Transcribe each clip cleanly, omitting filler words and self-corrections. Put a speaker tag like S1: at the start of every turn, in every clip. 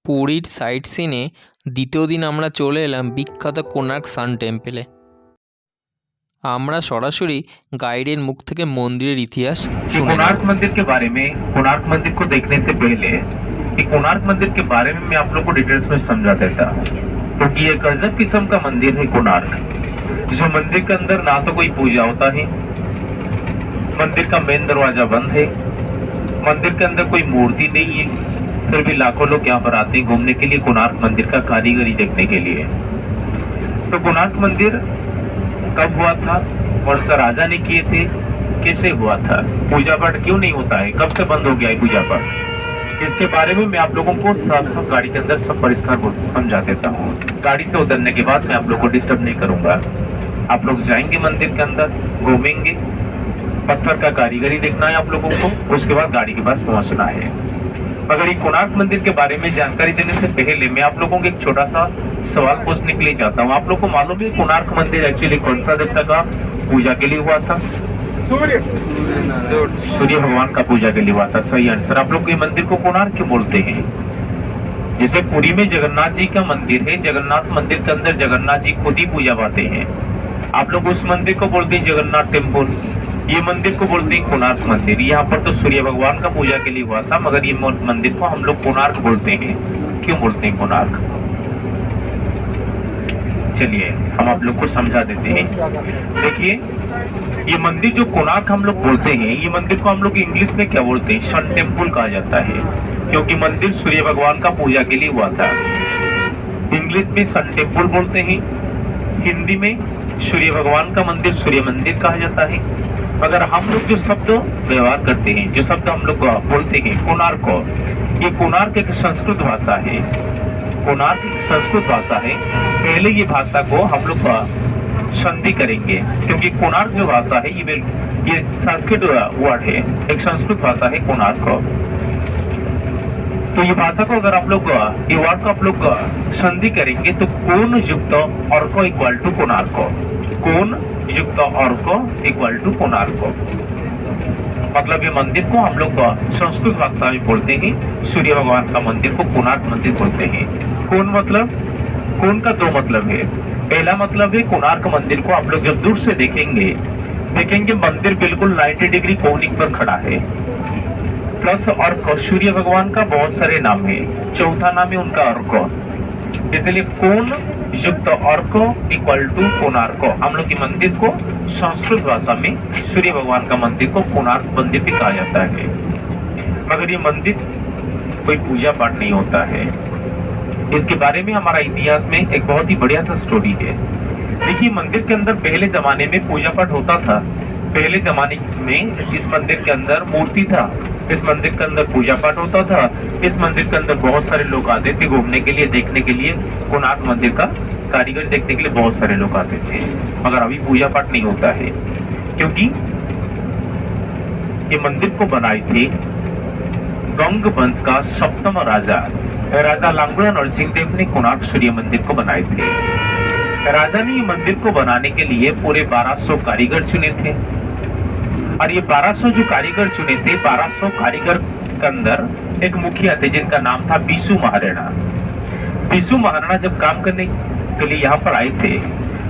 S1: পুরীর সাইট সিনে দ্বিতীয় দিন আমরা চলে এলাম বিখ্যাত কোণার্ক সান টেম্পলে। আমরা সরাসরি গাইডের মুখ থেকে মন্দিরের ইতিহাস শুনে
S2: कोणार्क मंदिर के बारे में, कोणार्क मंदिर को देखने से पहले कि कोणार्क मंदिर के बारे में मैं आप लोग को डिटेल्स में समझा देता, क्योंकि ये गजब किस्म का मंदिर है कोणार्क। जो मंदिर के अंदर ना तो कोई पूजा होता है, मंदिर का मेन दरवाजा बंद है, मंदिर के अंदर कोई मूर्ति नहीं है, फिर भी लाखों लोग यहाँ पर आते हैं घूमने के लिए कोणार्क मंदिर का कारीगरी देखने के लिए। तो कोणार्क मंदिर कब हुआ था, कौन सा राजा ने किए थे, कैसे हुआ था, पूजा पाठ क्यों नहीं होता है, कब से बंद हो गया है पूजा पाठ, इसके बारे में मैं आप लोगों को सब गाड़ी के अंदर सब परिष्कार समझा देता हूँ। गाड़ी से उतरने के बाद मैं आप लोगों को डिस्टर्ब नहीं करूंगा। आप लोग जाएंगे मंदिर के अंदर, घूमेंगे, पत्थर का कारीगरी देखना है आप लोगों को, उसके बाद गाड़ी के पास पहुंचना है। मगर ये कोणार्क मंदिर के बारे में जानकारी देने से पहले मैं आप लोगों को एक छोटा सा सवाल पूछने के लिए चाहता हूँ। आप लोग को मालूम है कोणार्क मंदिर एक्चुअली कौन सा देवता का पूजा के लिए हुआ था? सूर्य भगवान का पूजा के लिए हुआ था। सही आंसर। आप लोग ये मंदिर को कोणार्क क्यों बोलते हैं? जैसे पुरी में जगन्नाथ जी का मंदिर है, जगन्नाथ मंदिर के अंदर जगन्नाथ जी खुद ही पूजा पाते हैं। आप लोग उस मंदिर को बोलते हैं जगन्नाथ टेम्पल, ये मंदिर को बोलते हैं कोणार्क मंदिर। यहाँ पर तो सूर्य भगवान का पूजा के लिए हुआ था, मगर ये मंदिर को हम लोग कोणार्क बोलते हैं। क्यों बोलते हैं कोणार्क? चलिए हम आप लोग को समझा देते हैं। देखिए, ये मंदिर जो कोणार्क हम लोग बोलते हैं, ये मंदिर को हम लोग इंग्लिश में क्या बोलते हैं? सन टेम्पल कहा जाता है, क्योंकि मंदिर सूर्य भगवान का पूजा के लिए हुआ था। इंग्लिश में सन टेम्पल बोलते हैं, हिंदी में सूर्य भगवान का मंदिर सूर्य मंदिर कहा जाता है। अगर हम लोग जो शब्द व्यवहार करते हैं, जो शब्द हम लोग बोलते हैं कोणार्क, ये कोणार्क एक संस्कृत भाषा है। कोणार्क संस्कृत भाषा है। पहले ये भाषा को हम लोग संधि करेंगे, क्योंकि कोणार्क जो भाषा है ये संस्कृत वर्ड है, एक संस्कृत भाषा है कोणार्क। तो ये भाषा को अगर आप लोग ये वर्ड को आप लोग संधि करेंगे तो कोण युक्त अर्क इक्वल टू कोणार्क, कोण युक्त अर्क इक्वल टू कोणार्क। मतलब ये मंदिर को हम लोग संस्कृत भाषा में बोलते हैं, सूर्य भगवान का मंदिर को कोणार्क मंदिर बोलते हैं। कोण मतलब, कोण का दो मतलब है। पहला मतलब है कोणार्क मंदिर को आप लोग जब दूर से देखेंगे मंदिर बिल्कुल 90 डिग्री कोनिक पर खड़ा है। प्लस अर्क, सूर्य भगवान का बहुत सारे नाम है, चौथा नाम है उनका अर्क, इसलिए कोण युक्त अर्क इक्वल टू कोणार्क। हम लोग के मंदिर को संस्कृत भाषा में सूर्य भगवान का मंदिर को कोणार्क मंदिर भी कहा जाता है। मगर ये मंदिर कोई पूजा पाठ नहीं होता है। इसके बारे में हमारा इतिहास में एक बहुत ही बढ़िया सा स्टोरी है। देखिए, मंदिर के अंदर पहले जमाने में पूजा पाठ होता था। पहले जमाने में इस मंदिर के अंदर मूर्ति था, इस मंदिर के अंदर पूजा पाठ होता था, इस मंदिर के अंदर बहुत सारे लोग आते थे घूमने के लिए, देखने के लिए। कोणार्क मंदिर का कारीगर देखने के लिए बहुत सारे लोग आते थे। मगर अभी पूजा पाठ नहीं होता है, क्योंकि ये मंदिर को बनाए थे गंग वंश का सप्तम राजा लांगुड़ा नरसिंह देव ने कोणार्क सूर्य मंदिर को बनाए थे। राजा ने ये मंदिर को बनाने के लिए पूरे 1200 कारीगर चुने थे, और ये 1200 जो कारीगर चुने थे, 1200 कारीगर के अंदर एक मुखिया थे जिनका नाम था बिशु महाराणा। बिशु महाराणा जब काम करने के लिए यहाँ पर आए थे,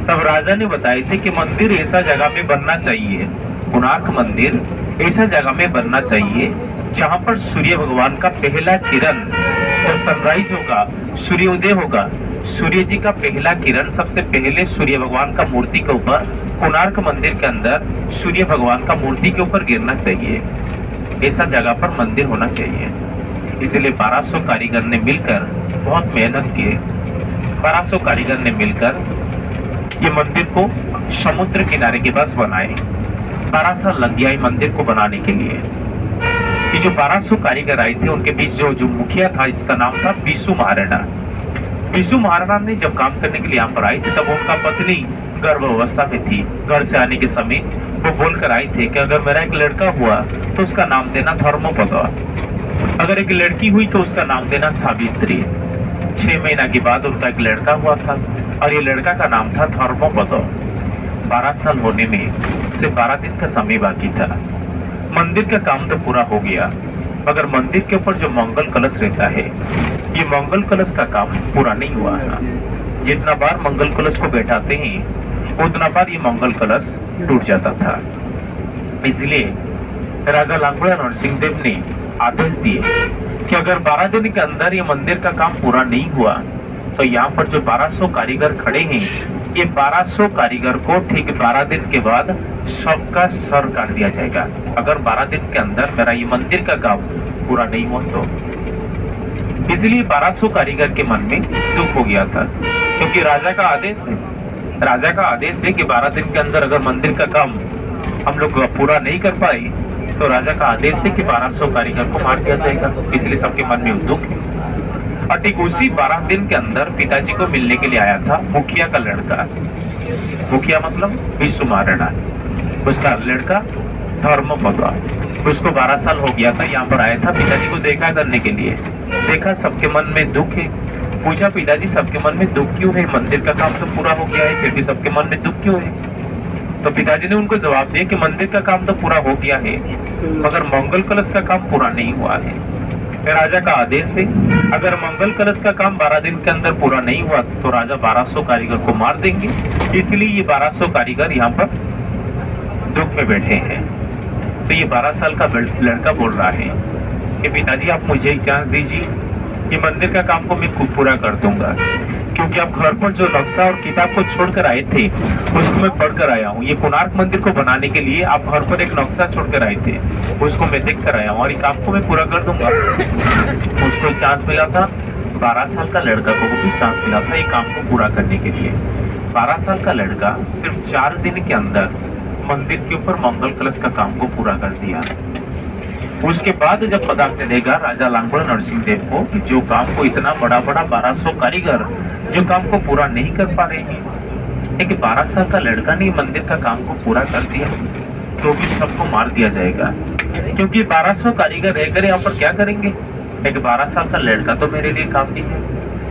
S2: तब राजा ने बताए थे कि मंदिर ऐसा जगह में बनना चाहिए, कोणार्क मंदिर ऐसा जगह में बनना चाहिए जहाँ पर सूर्य भगवान का पहला किरण, जब सनराइज होगा, सूर्योदय होगा, सूर्य जी का पहला किरण सबसे पहले सूर्य भगवान का मूर्ति के ऊपर, कोणार्क मंदिर के अंदर सूर्य भगवान का मूर्ति के ऊपर गिरना चाहिए। ऐसा जगह पर मंदिर होना चाहिए। इसलिए 1200 कारीगर ने मिलकर बहुत मेहनत किए। 1200 कारीगर ने मिलकर ये मंदिर को समुद्र किनारे के पास बनाए। 12 साल लग गया ये मंदिर को बनाने के लिए। ये जो 1200 कारीगर आए थे, उनके बीच जो मुखिया था, इसका नाम था बिशु महाराणा। बिशु महाराणा ने जब काम करने के लिए यहाँ पर आए थे, तब उनका पत्नी गर्भावस्था में थी। घर से आने के समय वो बोलकर आए थे कि अगर मेरा एक लड़का हुआ तो उसका नाम देना धर्मपद, अगर एक लड़की हुई तो उसका नाम देना सावित्री। 6 महीना के बाद उनका एक लड़का हुआ था, और ये लड़का का नाम था धर्मपद। 12 साल होने में सिर्फ 12 दिन का समय बाकी था। मंदिर का काम तो पूरा हो गया, मगर मंदिर के ऊपर जो मंगल कलश रहता है, ये मंगल कलश का काम पूरा नहीं हुआ है। जितना बार मंगल कलश को बैठाते हैं उतना बार ये मंगल कलश टूट जाता था। इसलिए राजा लांगुड़ा नरसिंह देव ने आदेश दिए कि अगर 12 दिन के अंदर ये मंदिर का काम पूरा नहीं हुआ तो यहाँ पर जो 1200 कारीगर खड़े हैं, ये 1200 कारीगर को ठीक 12 दिन के बाद सबका सर काट दिया जाएगा। अगर 12 दिन के अंदर मेरा ये मंदिर का काम पूरा नहीं हुआ तो। इसलिए 1200 कारीगर के मन में दुख हो गया था, क्योंकि राजा का आदेश है। राजा का आदेश है कि 12 दिन के अंदर अगर मंदिर का काम हम लोग पूरा नहीं कर पाए तो राजा का आदेश है कि 1200 कारीगर को मार दिया जाएगा। इसलिए सबके मन में दुख है। और ठीक उसी 12 दिन के अंदर पिताजी को मिलने के लिए आया था मुखिया का लड़का। मुखिया मतलब विश्व महाराणा, उसका लड़का धर्मपद। उसको 12 साल हो गया था, यहाँ पर आया था पिताजी को देखा करने के लिए। देखा सबके मन में दुख है, पूछा पिताजी सबके मन में दुख क्यों है? मंदिर का काम तो पूरा हो गया है, फिर भी सबके मन में दुख क्यों है? तो पिताजी ने उनको जवाब दिया कि मंदिर का काम तो पूरा हो गया है, मगर मंगल कलश का काम पूरा नहीं हुआ है। राजा का आदेश है, अगर मंगल कलश का काम 12 दिन के अंदर पूरा नहीं हुआ तो राजा 1200 कारीगर को मार देंगे। इसलिए ये 1200 कारीगर यहाँ पर दुख में बैठे हैं। तो ये 12 साल का लड़का बोल रहा है कि पिताजी आप मुझे एक चांस दीजिए, ये मंदिर का काम को मैं खुद पूरा कर दूंगा, क्योंकि आप घर पर जो नक्शा और किताब को छोड़कर आए थे उसको मैं पढ़कर आया हूँ। ये कोणार्क मंदिर को बनाने के लिए आप घर पर एक नक्शा छोड़कर आए थे, उसको मैं देख कर आया हूँ और ये काम को मैं पूरा कर दूंगा। उसको चांस मिला था, 12 साल का लड़का को भी चांस मिला था ये काम को पूरा करने के लिए। 12 साल का लड़का सिर्फ 4 दिन के अंदर मंदिर के ऊपर मंगल कलश का काम को पूरा कर दिया। उसके बाद जब पता चलेगा राजा लांगुड़ा नरसिंह देव को कि जो काम को इतना बड़ा 1200 कारीगर जो काम को पूरा नहीं कर पा रहे हैं, एक 12 साल का लड़का ने मंदिर का काम को पूरा कर दिया तो भी सबको मार दिया जाएगा, क्योंकि 1200 कारीगर रहकर यहाँ पर क्या करेंगे? एक 12 साल का लड़का तो मेरे लिए काफी है,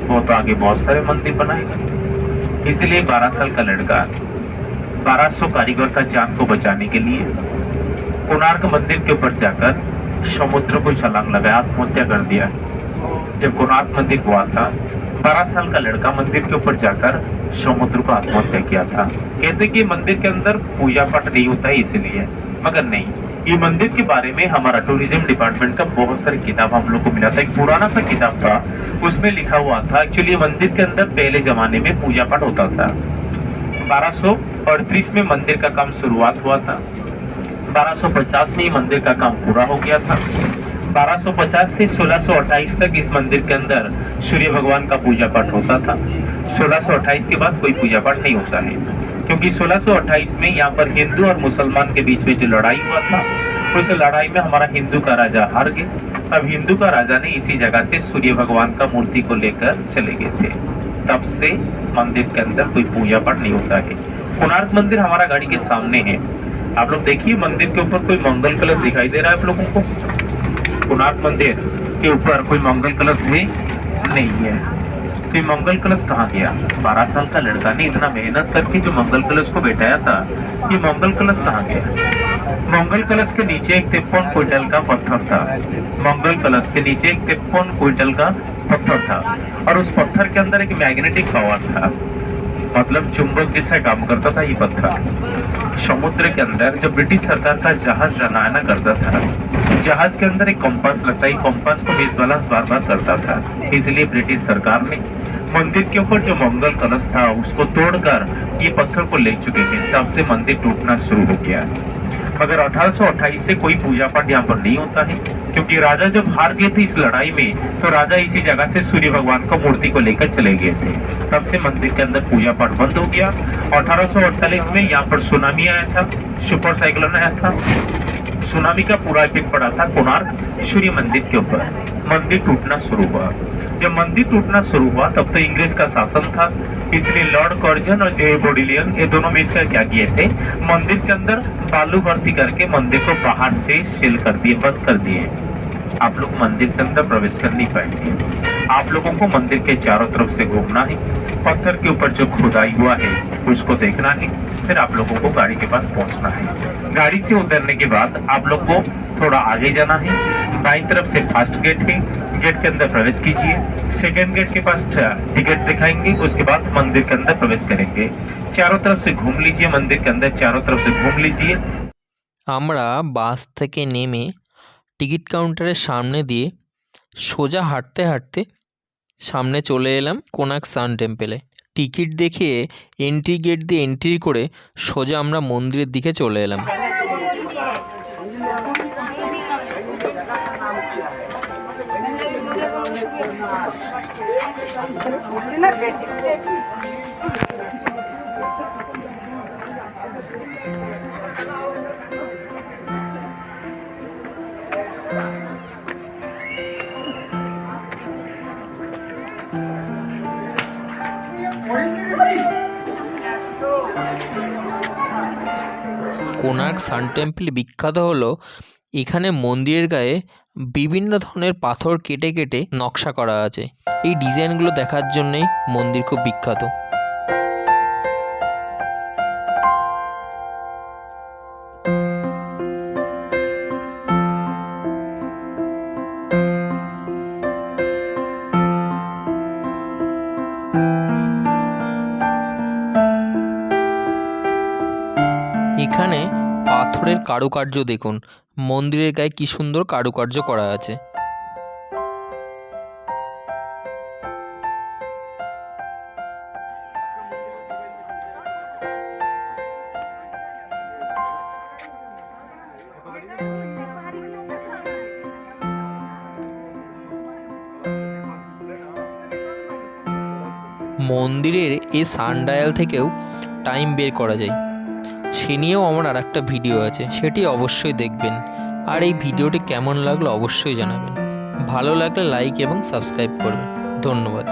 S2: वो तो आगे बहुत सारे मंदिर बनाएगा। इसलिए 12 साल का लड़का 1200 कारीगर का जान को बचाने के लिए कोणार्क मंदिर के ऊपर जाकर समुद्र को छलांग लगाया, आत्महत्या कर दिया। जब कोणार्क मंदिर हुआ था 12 साल का लड़का मंदिर के ऊपर जाकर समुद्र को आत्महत्या किया था। कहते कि मंदिर के अंदर पूजा पाठ नहीं होता है इसलिए, मगर नहीं, ये मंदिर के बारे में हमारा टूरिज्म डिपार्टमेंट का बहुत सारी किताब हम लोग को मिला था। एक पुराना सा किताब था, उसमें लिखा हुआ था एक्चुअली मंदिर के अंदर पहले जमाने में पूजा पाठ होता था। 1238 में मंदिर का काम शुरुआत हुआ था, 1250 में मंदिर का काम पूरा हो गया था। 1250 से 1628 तक इस मंदिर के अंदर सूर्य भगवान का पूजा पाठ होता था। 1628 के बाद कोई पूजा पाठ नहीं होता है, क्योंकि 1628 में यहाँ पर हिंदू और मुसलमान के बीच में जो लड़ाई हुआ था, उस लड़ाई में हमारा हिंदू का राजा हार गया। अब हिंदू का राजा ने इसी जगह से सूर्य भगवान का मूर्ति को लेकर चले गए थे। तब से मंदिर के अंदर कोई पूजा पाठ नहीं होता है। कोणार्क मंदिर हमारा गाड़ी के सामने है, आप लोग देखिए मंदिर के ऊपर कोई मंगल कलश दिखाई दे रहा है आप लोगों को? कोणार्क मंदिर के ऊपर कोई मंगल कलश है? नहीं है। तो मंगल कलश कहाँ गया? 12 साल का लड़का ने इतना मेहनत करके जो मंगल कलश को बैठाया था, ये मंगल कलश कहाँ गया? मंगल कलश के नीचे एक 53 क्विंटल का पत्थर था। मंगल कलश के नीचे एक 53 क्विंटल का पत्थर था और उस पत्थर के अंदर एक मैग्नेटिक पावर था, मतलब चुंबक जैसा काम करता था ये पत्थर। समुद्र के अंदर जब ब्रिटिश सरकार का जहाज आना करता था, जहाज के अंदर एक कंपास लगता है, कंपास को डिसबैलेंस बार बार करता था। इसलिए ब्रिटिश सरकार ने मंदिर के ऊपर जो मंगल कलश था उसको तोड़कर ये पत्थर को ले चुके थे। तब से मंदिर टूटना शुरू हो गया। मगर 1828 से कोई पूजा पाठ यहाँ पर नहीं होता है, क्योंकि राजा जब हार गए थे इस लड़ाई में तो राजा इसी जगह से सूर्य भगवान का मूर्ति को लेकर चले गए थे। तब से मंदिर के अंदर पूजा पाठ बंद हो गया। 1848 में यहाँ पर सुनामी आया था, सुपर साइक्लोन आया था। सुनामी का पूरा इफेक्ट पड़ा था कोणार्क सूर्य मंदिर के ऊपर। मंदिर टूटना शुरू हुआ। जब मंदिर टूटना शुरू हुआ तब तो इंग्रेज का शासन था, इसलिए लॉर्ड कर्जन और जे बोडिलियन ये दोनों मिलकर क्या किए थे, मंदिर के अंदर बालू भर्ती करके मंदिर को बाहर से सील कर दिए, बंद कर दिए। आप लोग मंदिर के अंदर प्रवेश कर नहीं पाएंगे। आप लोगों को मंदिर के चारों तरफ से घूमना है, पत्थर के ऊपर जो खुदाई हुआ है उसको देखना है, फिर आप लोगों को गाड़ी के पास पहुंचना है। गाड़ी से उतरने के बाद आप लोग को थोड़ा आगे जाना है, बाईं तरफ से फास्ट गेट है, गेट के अंदर प्रवेश कीजिए। सेकेंड गेट के पास टिकट दिखाएंगे, उसके बाद मंदिर के अंदर प्रवेश करेंगे। चारों तरफ से घूम लीजिए, मंदिर के अंदर चारों तरफ से घूम लीजिए।
S1: আমরা বাস থেকে নেমে টিকিট কাউন্টারের সামনে দিয়ে সোজা হাঁটতে হাঁটতে সামনে চলে এলাম কোনার্ক সান টেম্পেলে। টিকিট দেখিয়ে এন্ট্রি গেট দিয়ে এন্ট্রি করে সোজা আমরা মন্দিরের দিকে চলে এলাম। কোনার্ক সান টেম্পল বিখ্যাত হলো এখানে মন্দিরের গায়ে বিভিন্ন ধরনের পাথর কেটে কেটে নকশা করা আছে। এই ডিজাইনগুলো দেখার জন্যেই মন্দির খুব বিখ্যাত। এখানে পাথরের কারুকার্য দেখুন, মন্দিরের গায়ে কি সুন্দর কারুকার্য করা আছে। মন্দিরের এই সানডায়াল থেকেও টাইম বের করা যায়, সে নিয়েও আমার আর একটা ভিডিও আছে, সেটি অবশ্যই দেখবেন। আর এই ভিডিওটি কেমন লাগলো অবশ্যই জানাবেন। ভালো লাগলে লাইক এবং সাবস্ক্রাইব করবেন। ধন্যবাদ।